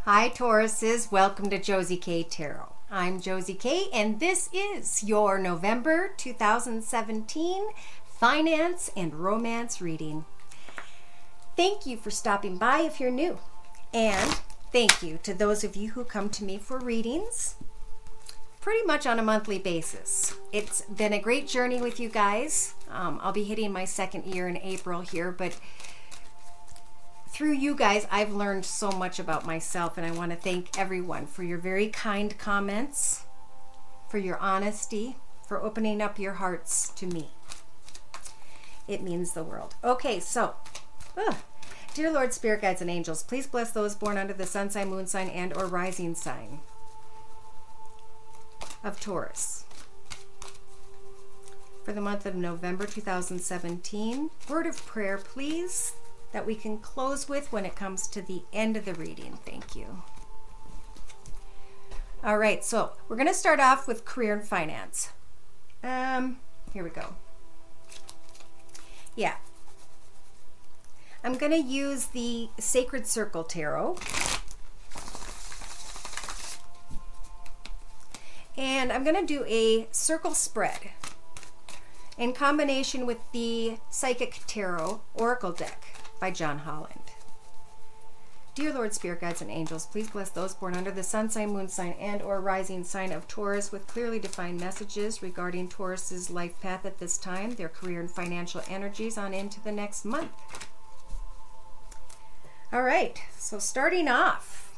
Hi Tauruses, welcome to Josie K Tarot. I'm Josie K and this is your November 2017 finance and romance reading. Thank you for stopping by if you're new, and thank you to those of you who come to me for readings pretty much on a monthly basis. It's been a great journey with you guys. I'll be hitting my second year in April here, but through you guys, I've learned so much about myself, and I want to thank everyone for your very kind comments, for your honesty, for opening up your hearts to me. It means the world. Okay, so, dear Lord, Spirit Guides, and Angels, please bless those born under the sun sign, moon sign, and or rising sign of Taurus for the month of November 2017. Word of prayer, please, that we can close with when it comes to the end of the reading. Thank you. All right, so we're going to start off with career and finance. Here we go. Yeah. I'm going to use the Sacred Circle Tarot. And I'm going to do a circle spread in combination with the Psychic Tarot Oracle deck by John Holland. Dear Lord, Spirit Guides, and Angels, please bless those born under the sun sign, moon sign, and or rising sign of Taurus with clearly defined messages regarding Taurus's life path at this time, their career and financial energies on into the next month. All right, so starting off,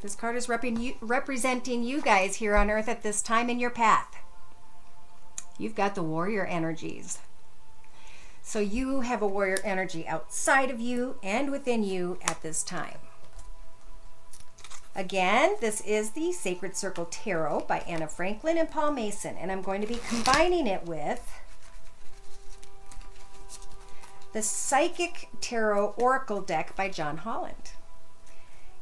this card is representing you guys here on Earth at this time in your path. You've got the warrior energies. So you have a warrior energy outside of you and within you at this time. Again, this is the Sacred Circle Tarot by Anna Franklin and Paul Mason, and I'm going to be combining it with the Psychic Tarot Oracle deck by John Holland.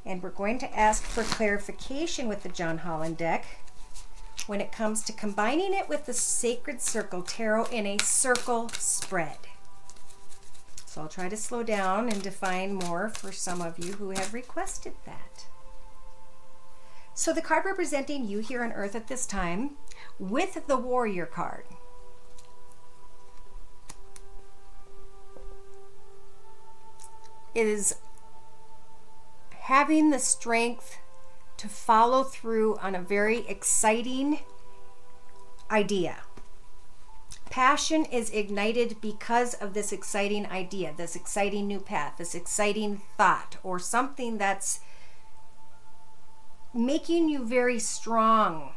And we're going to ask for clarification with the John Holland deck when it comes to combining it with the Sacred Circle Tarot in a circle spread. So I'll try to slow down and define more for some of you who have requested that. So the card representing you here on Earth at this time with the Warrior card is having the strength to follow through on a very exciting idea. Passion is ignited because of this exciting idea, this exciting new path, this exciting thought, or something that's making you very strong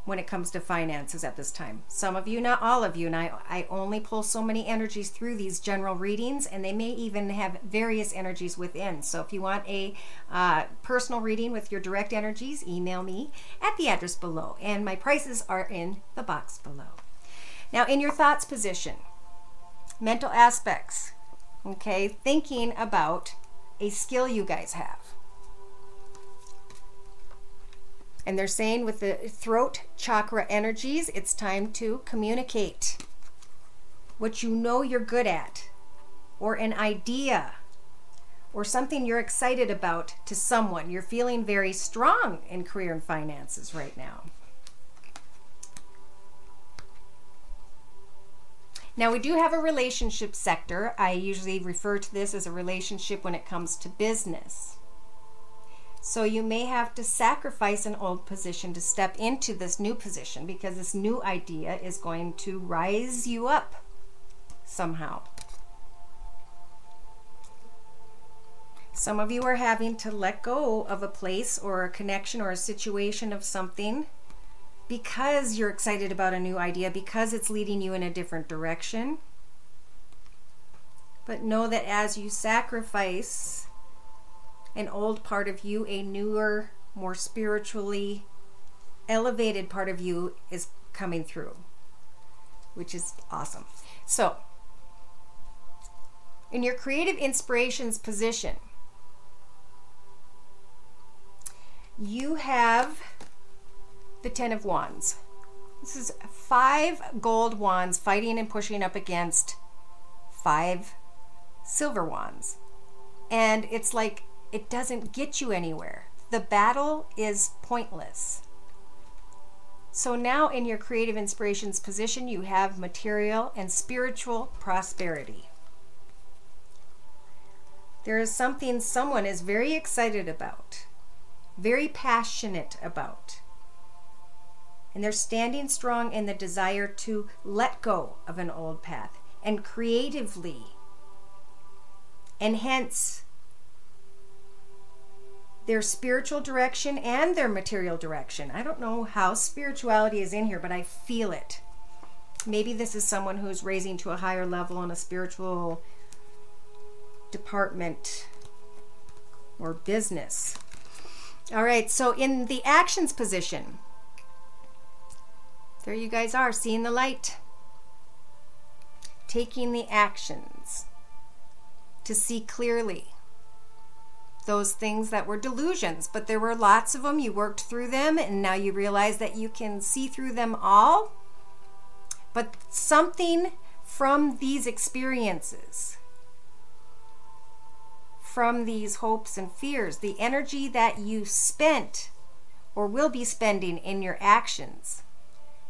when it comes to finances at this time. Some of you, not all of you, and I only pull so many energies through these general readings, and they may even have various energies within. So if you want a personal reading with your direct energies, email me at the address below, and my prices are in the box below. Now, in your thoughts position, mental aspects, okay, thinking about a skill you guys have. And they're saying with the throat chakra energies, it's time to communicate what you know you're good at, or an idea, or something you're excited about to someone. You're feeling very strong in career and finances right now. Now we do have a relationship sector. I usually refer to this as a relationship when it comes to business. So you may have to sacrifice an old position to step into this new position, because this new idea is going to rise you up somehow. Some of you are having to let go of a place or a connection or a situation of something because you're excited about a new idea, because it's leading you in a different direction. But know that as you sacrifice an old part of you, a newer, more spiritually elevated part of you is coming through, which is awesome. So, in your creative inspirations position, you have the Ten of Wands. This is 5 gold wands fighting and pushing up against 5 silver wands. And it's like it doesn't get you anywhere. The battle is pointless. So now in your creative inspirations position, you have material and spiritual prosperity. There is something someone is very excited about, very passionate about. And they're standing strong in the desire to let go of an old path and creatively enhance their spiritual direction and their material direction. I don't know how spirituality is in here, but I feel it. Maybe this is someone who's raising to a higher level in a spiritual department or business. All right, so in the actions position, there you guys are, seeing the light, taking the actions to see clearly those things that were delusions, but there were lots of them. You worked through them, and now you realize that you can see through them all. But something from these experiences, from these hopes and fears, the energy that you spent or will be spending in your actions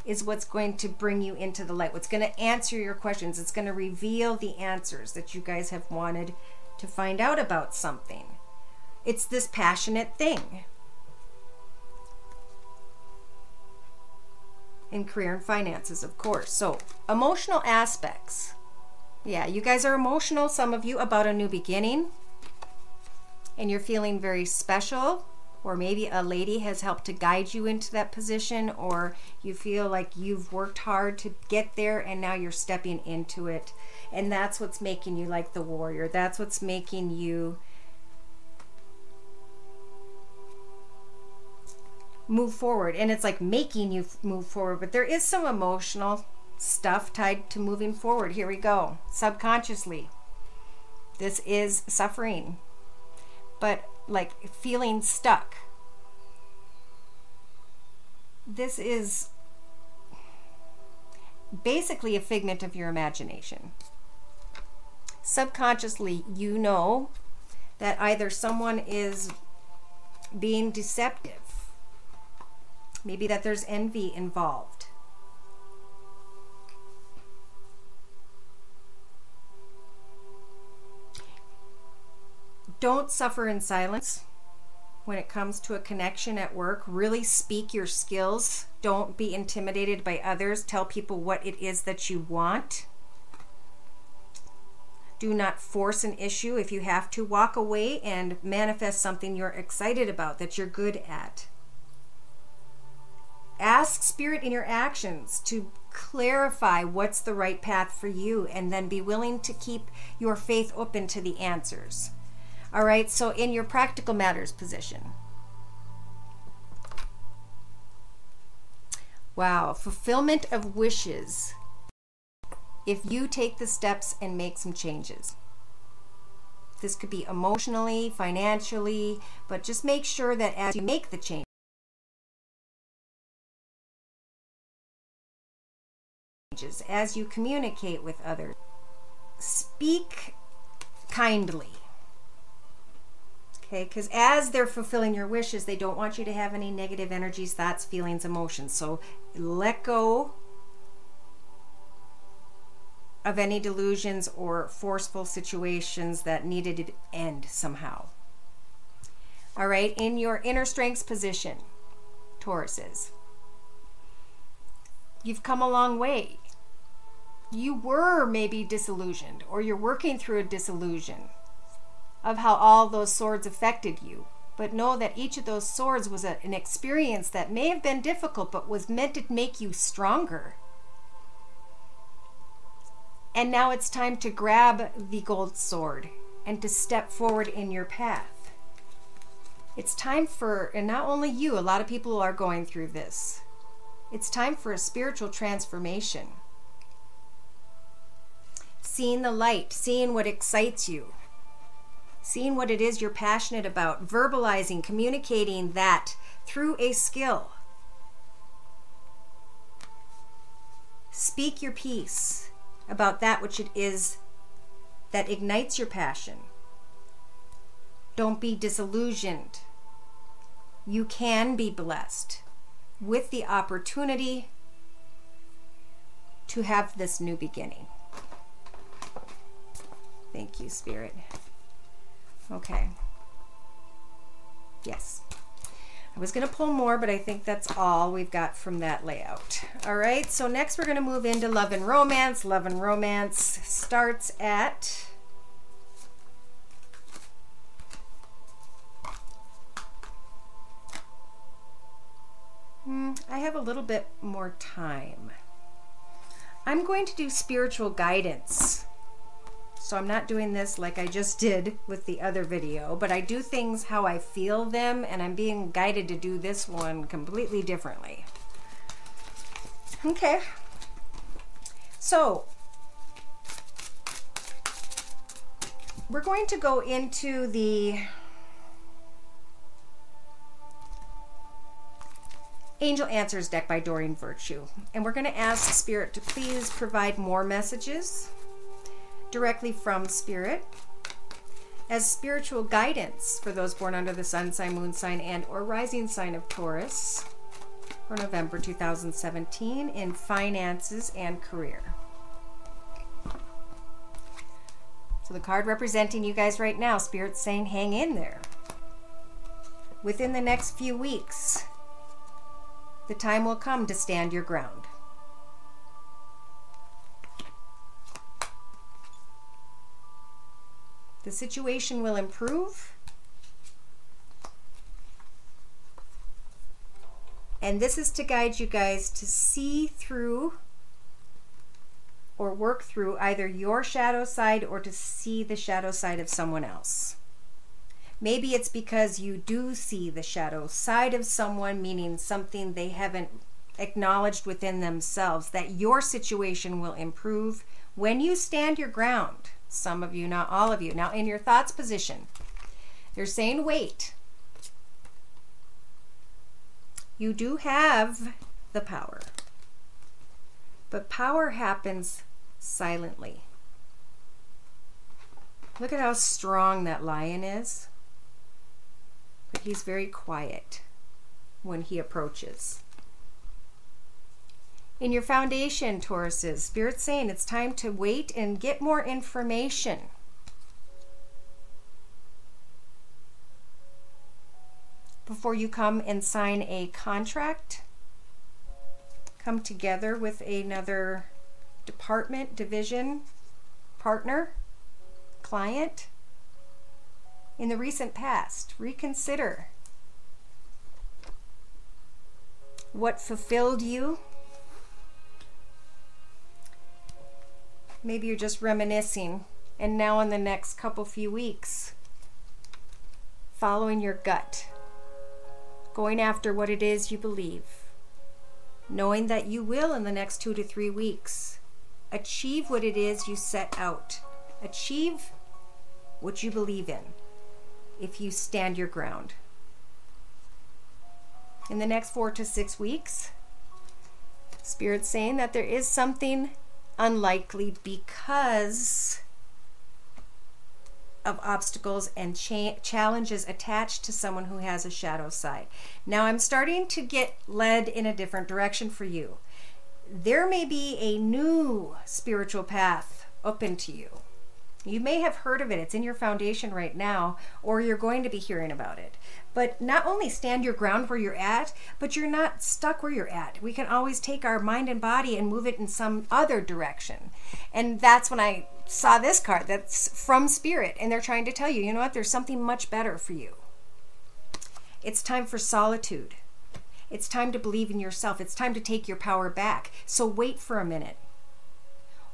is what's going to bring you into the light, what's going to answer your questions. It's going to reveal the answers that you guys have wanted to find out about something. It's this passionate thing. In career and finances, of course. So, emotional aspects. Yeah, you guys are emotional, some of you, about a new beginning. And you're feeling very special. Or maybe a lady has helped to guide you into that position. Or you feel like you've worked hard to get there and now you're stepping into it. And that's what's making you like the warrior. That's what's making you move forward, and it's like making you move forward, but there is some emotional stuff tied to moving forward. Here we go. Subconsciously, this is suffering, but like feeling stuck. This is basically a figment of your imagination. Subconsciously, you know that either someone is being deceptive, maybe that there's envy involved. Don't suffer in silence when it comes to a connection at work. Really speak your skills. Don't be intimidated by others. Tell people what it is that you want. Do not force an issue. If you have to, walk away and manifest something you're excited about, that you're good at. Ask Spirit in your actions to clarify what's the right path for you, and then be willing to keep your faith open to the answers. All right, so in your practical matters position. Wow, fulfillment of wishes. If you take the steps and make some changes. This could be emotionally, financially, but just make sure that as you make the change, as you communicate with others, speak kindly. Okay, because as they're fulfilling your wishes, they don't want you to have any negative energies, thoughts, feelings, emotions. So let go of any delusions or forceful situations that needed to end somehow. All right, in your inner strengths position, Tauruses, you've come a long way. You were maybe disillusioned, or you're working through a disillusion of how all those swords affected you. But know that each of those swords was an experience that may have been difficult, but was meant to make you stronger. And now it's time to grab the gold sword and to step forward in your path. It's time for, and not only you, a lot of people are going through this. It's time for a spiritual transformation. Seeing the light, seeing what excites you, seeing what it is you're passionate about, verbalizing, communicating that through a skill. Speak your piece about that which it is that ignites your passion. Don't be disillusioned. You can be blessed with the opportunity to have this new beginning. Thank you, Spirit. Okay. Yes. I was going to pull more, but I think that's all we've got from that layout. All right, so next we're going to move into love and romance. Love and romance starts at I have a little bit more time. I'm going to do spiritual guidance. So I'm not doing this like I just did with the other video, but I do things how I feel them, and I'm being guided to do this one completely differently. Okay. So we're going to go into the Angel Answers deck by Doreen Virtue, and we're going to ask Spirit to please provide more messages directly from Spirit as spiritual guidance for those born under the sun sign, moon sign, and or rising sign of Taurus for November 2017 in finances and career. So the card representing you guys right now, Spirit's saying hang in there. Within the next few weeks, the time will come to stand your ground. The situation will improve. And this is to guide you guys to see through or work through either your shadow side or to see the shadow side of someone else. Maybe it's because you do see the shadow side of someone, meaning something they haven't acknowledged within themselves, that your situation will improve when you stand your ground. Some of you, not all of you. Now, in your thoughts position, they're saying wait. You do have the power, but power happens silently. Look at how strong that lion is. But he's very quiet when he approaches. In your foundation, Tauruses, Spirit's saying it's time to wait and get more information. Before you come and sign a contract, come together with another department, division, partner, client. In the recent past, reconsider what fulfilled you. Maybe you're just reminiscing, and now in the next few weeks, following your gut, going after what it is you believe, knowing that you will in the next 2 to 3 weeks achieve what it is you set out. Achieve what you believe in if you stand your ground. In the next 4 to 6 weeks, Spirit's saying that there is something unlikely because of obstacles and challenges attached to someone who has a shadow side. Now I'm starting to get led in a different direction for you. There may be a new spiritual path open to you. You may have heard of it. It's in your foundation right now, or you're going to be hearing about it. But not only stand your ground where you're at, but you're not stuck where you're at. We can always take our mind and body and move it in some other direction. And that's when I saw this card that's from Spirit, and they're trying to tell you, you know what, there's something much better for you. It's time for solitude. It's time to believe in yourself. It's time to take your power back. So wait for a minute.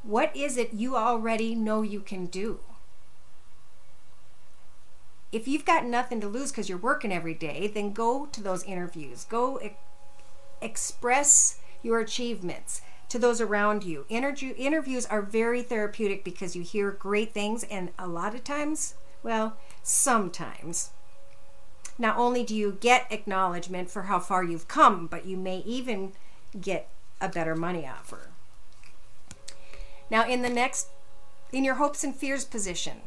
What is it you already know you can do? If you've got nothing to lose because you're working every day, then go to those interviews. Go express your achievements to those around you. Interviews are very therapeutic because you hear great things, and a lot of times, well, sometimes, not only do you get acknowledgement for how far you've come, but you may even get a better money offer. Now in your hopes and fears position,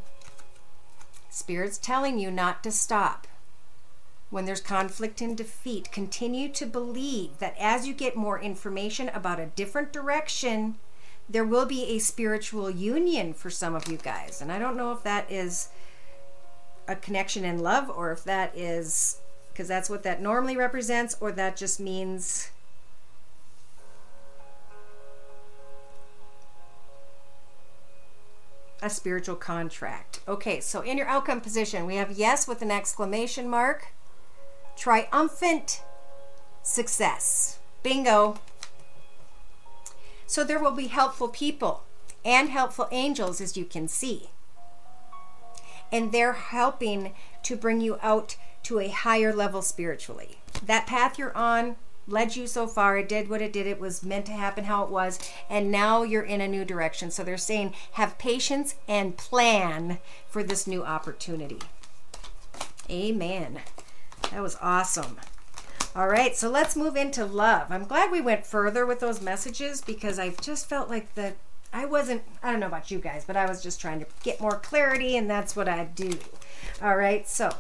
Spirit's telling you not to stop. When there's conflict and defeat, continue to believe that as you get more information about a different direction, there will be a spiritual union for some of you guys. And I don't know if that is a connection in love, or if that is, because that's what that normally represents, or that just means a spiritual contract. Okay, so in your outcome position, we have yes with an exclamation mark. Triumphant success. Bingo. So there will be helpful people and helpful angels, as you can see. And they're helping to bring you out to a higher level spiritually. That path you're on led you so far. It did what it did. It was meant to happen how it was. And now you're in a new direction. So they're saying have patience and plan for this new opportunity. Amen. That was awesome. All right, so let's move into love. I'm glad we went further with those messages, because I just felt like I don't know about you guys, but I was just trying to get more clarity, and that's what I do. All right, so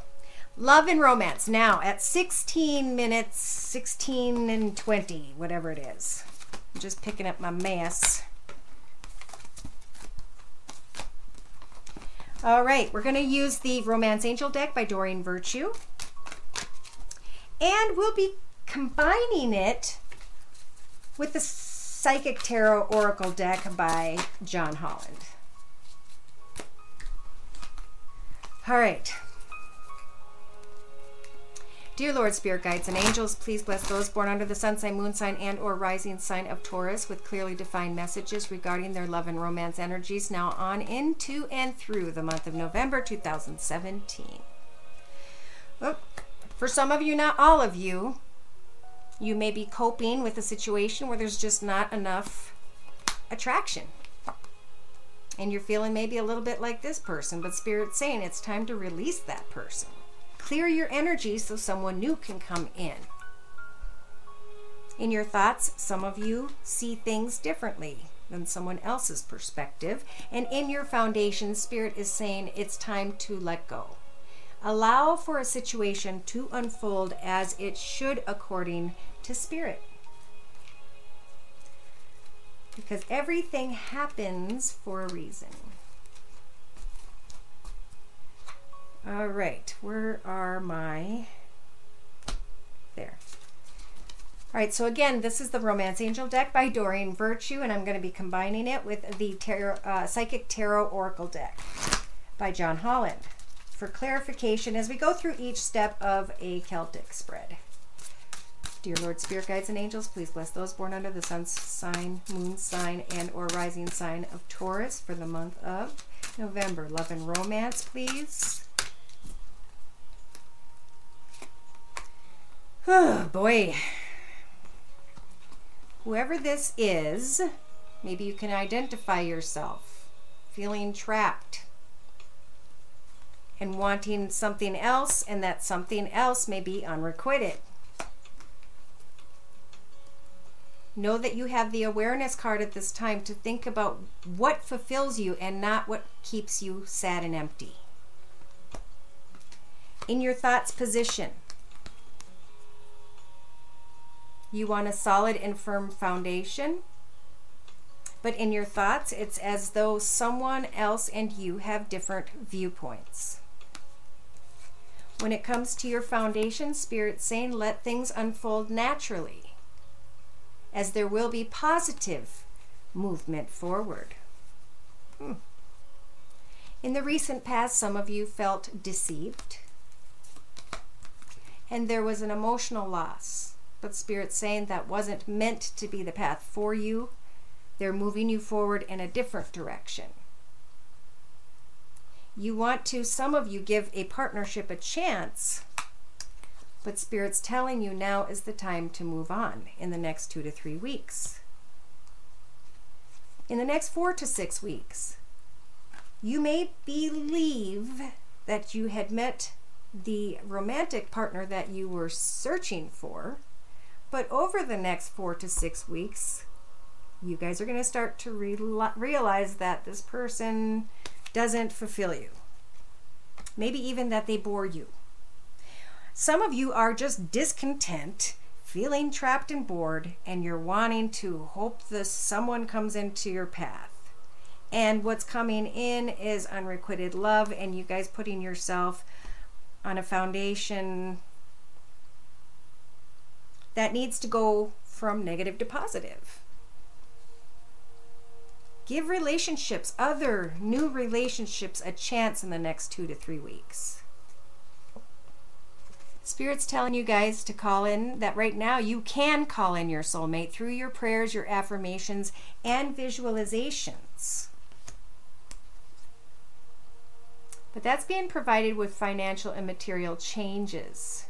love and romance now at 16 minutes, 16 and 20, whatever it is. I'm just picking up my mess. All right, we're going to use the Romance Angel deck by Doreen Virtue. And we'll be combining it with the Psychic Tarot Oracle deck by John Holland. All right. Dear Lord, Spirit Guides, and Angels, please bless those born under the sun sign, moon sign, and or rising sign of Taurus with clearly defined messages regarding their love and romance energies now on into and through the month of November 2017. Oh. For some of you, not all of you, you may be coping with a situation where there's just not enough attraction. And you're feeling maybe a little bit like this person, but Spirit's saying it's time to release that person. Clear your energy so someone new can come in. In your thoughts, some of you see things differently than someone else's perspective. And in your foundation, Spirit is saying it's time to let go. Allow for a situation to unfold as it should according to Spirit. Because everything happens for a reason. All right, where are my... There. All right, so again, this is the Romance Angel deck by Doreen Virtue, and I'm going to be combining it with the Psychic Tarot Oracle deck by John Holland. For clarification as we go through each step of a Celtic spread. Dear Lord, Spirit Guides, and Angels, please bless those born under the sun sign, moon sign, and or rising sign of Taurus for the month of November. Love and romance, please. Oh, boy. Whoever this is, maybe you can identify yourself feeling trapped and wanting something else, and that something else may be unrequited. Know that you have the awareness card at this time to think about what fulfills you and not what keeps you sad and empty. In your thoughts position, you want a solid and firm foundation, but in your thoughts, it's as though someone else and you have different viewpoints. When it comes to your foundation, Spirit's saying let things unfold naturally, as there will be positive movement forward. In the recent past, some of you felt deceived, and there was an emotional loss, but Spirit's saying that wasn't meant to be the path for you. They're moving you forward in a different direction. You want to, some of you, give a partnership a chance, but Spirit's telling you now is the time to move on in the next 2 to 3 weeks. In the next 4 to 6 weeks, you may believe that you had met the romantic partner that you were searching for, but over the next 4 to 6 weeks, you guys are going to start to realize that this person doesn't fulfill you. Maybe even that they bore you. Some of you are just discontent, feeling trapped and bored, and you're wanting to hope that someone comes into your path. And what's coming in is unrequited love, and you guys putting yourself on a foundation that needs to go from negative to positive. Give relationships, other new relationships, a chance in the next 2 to 3 weeks. Spirit's telling you guys to call in, that right now you can call in your soulmate through your prayers, your affirmations, and visualizations. But that's being provided with financial and material changes.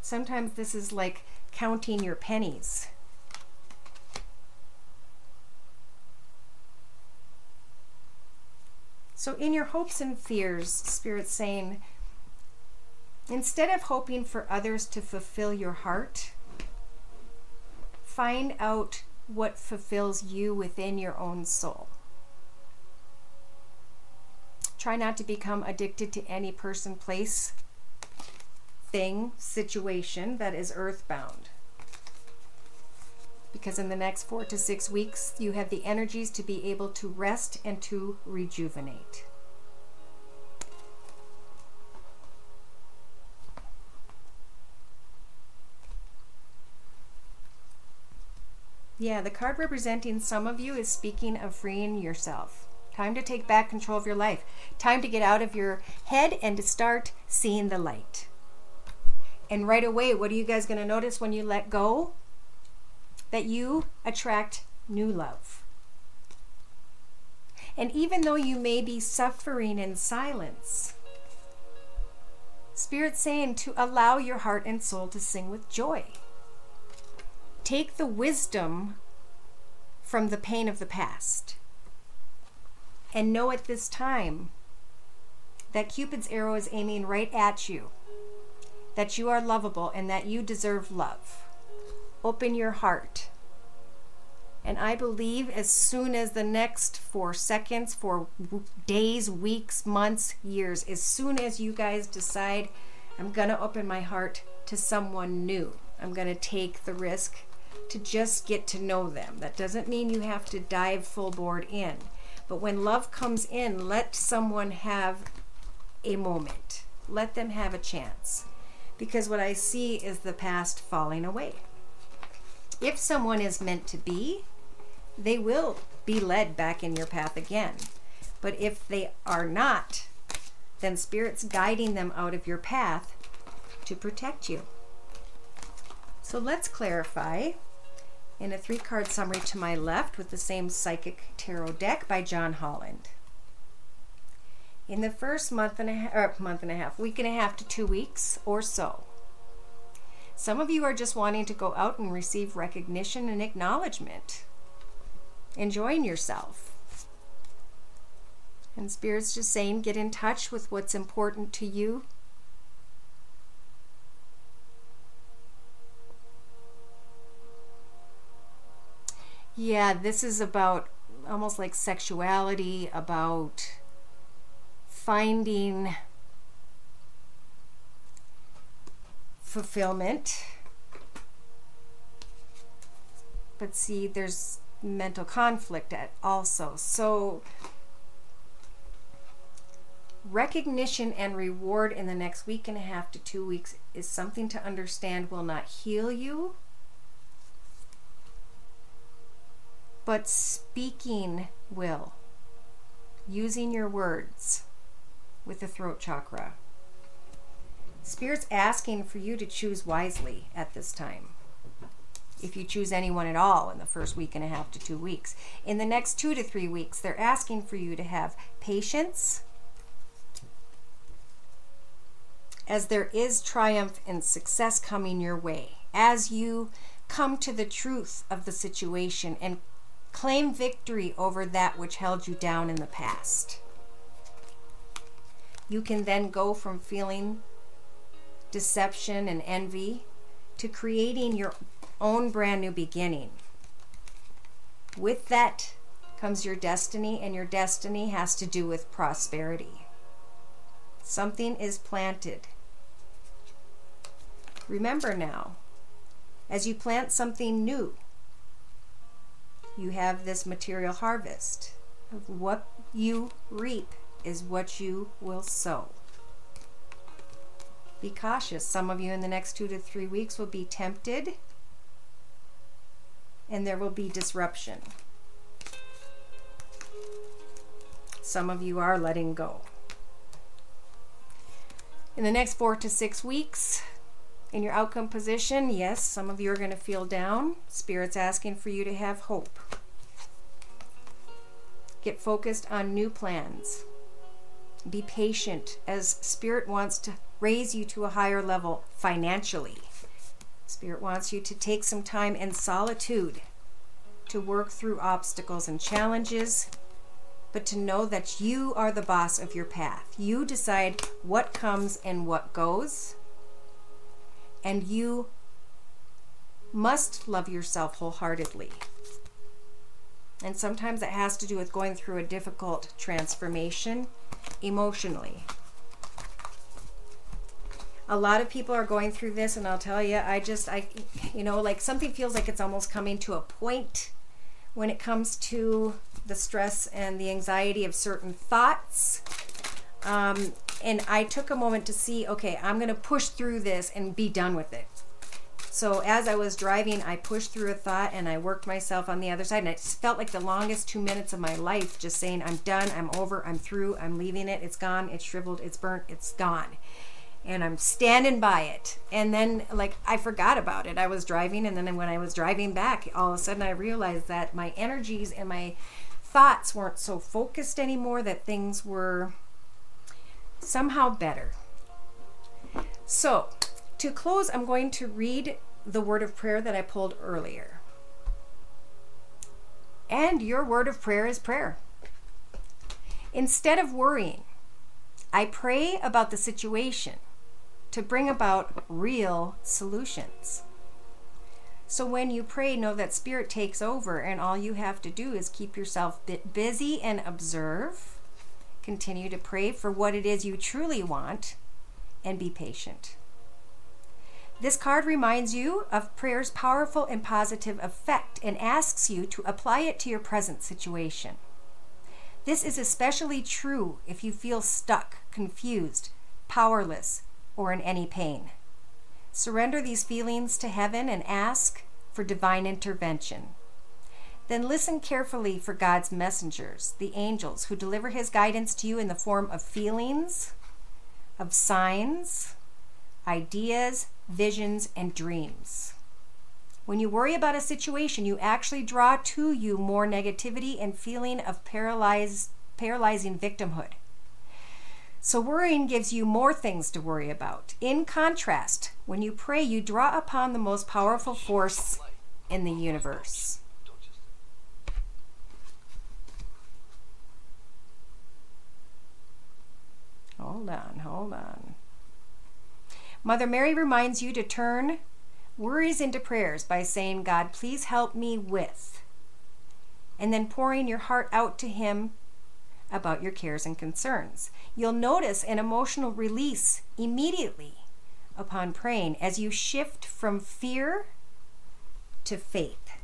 Sometimes this is like counting your pennies. So in your hopes and fears, Spirit's saying, instead of hoping for others to fulfill your heart, find out what fulfills you within your own soul. Try not to become addicted to any person, place, thing, situation that is earthbound. Because in the next 4 to 6 weeks, you have the energies to be able to rest and to rejuvenate. Yeah, the card representing some of you is speaking of freeing yourself. Time to take back control of your life. Time to get out of your head and to start seeing the light. And right away, what are you guys going to notice when you let go? That you attract new love. And even though you may be suffering in silence, Spirit's saying to allow your heart and soul to sing with joy. Take the wisdom from the pain of the past. And know at this time that Cupid's arrow is aiming right at you. That you are lovable and that you deserve love. Open your heart. And I believe as soon as the next 4 seconds, 4 days, weeks, months, years, as soon as you guys decide, I'm going to open my heart to someone new. I'm going to take the risk to just get to know them. That doesn't mean you have to dive full board in. But when love comes in, let someone have a moment. Let them have a chance. Because what I see is the past falling away. If someone is meant to be, they will be led back in your path again. But if they are not, then Spirit's guiding them out of your path to protect you. So let's clarify in a 3-card summary to my left with the same Psychic Tarot deck by John Holland. In the first week and a half to 2 weeks or so, some of you are just wanting to go out and receive recognition and acknowledgement, enjoying yourself. And Spirit's just saying, get in touch with what's important to you. Yeah, this is about almost like sexuality, about finding fulfillment. But see, there's mental conflict also. So recognition and reward in the next week and a half to 2 weeks is something to understand will not heal you. But speaking will. Using your words with the throat chakra. Spirit's asking for you to choose wisely at this time. If you choose anyone at all in the first week and a half to 2 weeks. In the next 2 to 3 weeks, they're asking for you to have patience, as there is triumph and success coming your way. As you come to the truth of the situation and claim victory over that which held you down in the past. You can then go from feeling deception and envy to creating your own brand new beginning. With that comes your destiny, and your destiny has to do with prosperity. Something is planted. Remember now, as you plant something new, you have this material harvest. Of what you reap is what you will sow. Be cautious. Some of you in the next 2 to 3 weeks will be tempted, and there will be disruption. Some of you are letting go. In the next 4 to 6 weeks, in your outcome position, yes, some of you are going to feel down. Spirit's asking for you to have hope. Get focused on new plans. Be patient, as Spirit wants to raise you to a higher level financially. Spirit wants you to take some time in solitude to work through obstacles and challenges, but to know that you are the boss of your path. You decide what comes and what goes, and you must love yourself wholeheartedly. And sometimes that has to do with going through a difficult transformation emotionally. A lot of people are going through this, and I'll tell you, like something feels like it's almost coming to a point when it comes to the stress and the anxiety of certain thoughts. And I took a moment to see, okay, I'm going to push through this and be done with it. So as I was driving, I pushed through a thought and I worked myself on the other side. And it just felt like the longest 2 minutes of my life, just saying, I'm done, I'm over, I'm through, I'm leaving it, it's gone, it's shriveled, it's burnt, it's gone. And I'm standing by it. And then, like, I forgot about it. I was driving, and then when I was driving back, all of a sudden I realized that my energies and my thoughts weren't so focused anymore, that things were somehow better. So, to close, I'm going to read the word of prayer that I pulled earlier. And your word of prayer is prayer. Instead of worrying, I pray about the situation to bring about real solutions. So when you pray, know that Spirit takes over, and all you have to do is keep yourself busy and observe. Continue to pray for what it is you truly want, and be patient. This card reminds you of prayer's powerful and positive effect and asks you to apply it to your present situation. This is especially true if you feel stuck, confused, powerless, or in any pain. Surrender these feelings to heaven and ask for divine intervention. Then listen carefully for God's messengers, the angels, who deliver His guidance to you in the form of feelings, of signs, ideas, visions, and dreams. When you worry about a situation, you actually draw to you more negativity and feeling of paralyzing victimhood. So worrying gives you more things to worry about. In contrast, when you pray, you draw upon the most powerful force in the universe. Hold on. Mother Mary reminds you to turn worries into prayers by saying, God, please help me with, and then pouring your heart out to Him about your cares and concerns. You'll notice an emotional release immediately upon praying as you shift from fear to faith.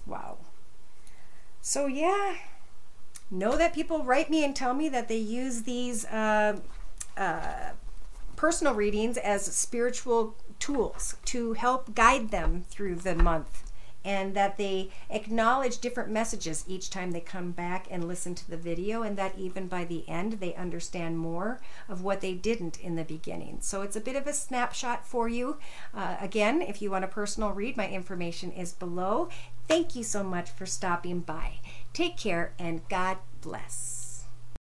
Wow. So yeah, know that people write me and tell me that they use these personal readings as spiritual tools to help guide them through the month, and that they acknowledge different messages each time they come back and listen to the video, and that even by the end they understand more of what they didn't in the beginning. So it's a bit of a snapshot for you. Again, if you want a personal read, my information is below. Thank you so much for stopping by. Take care and God bless.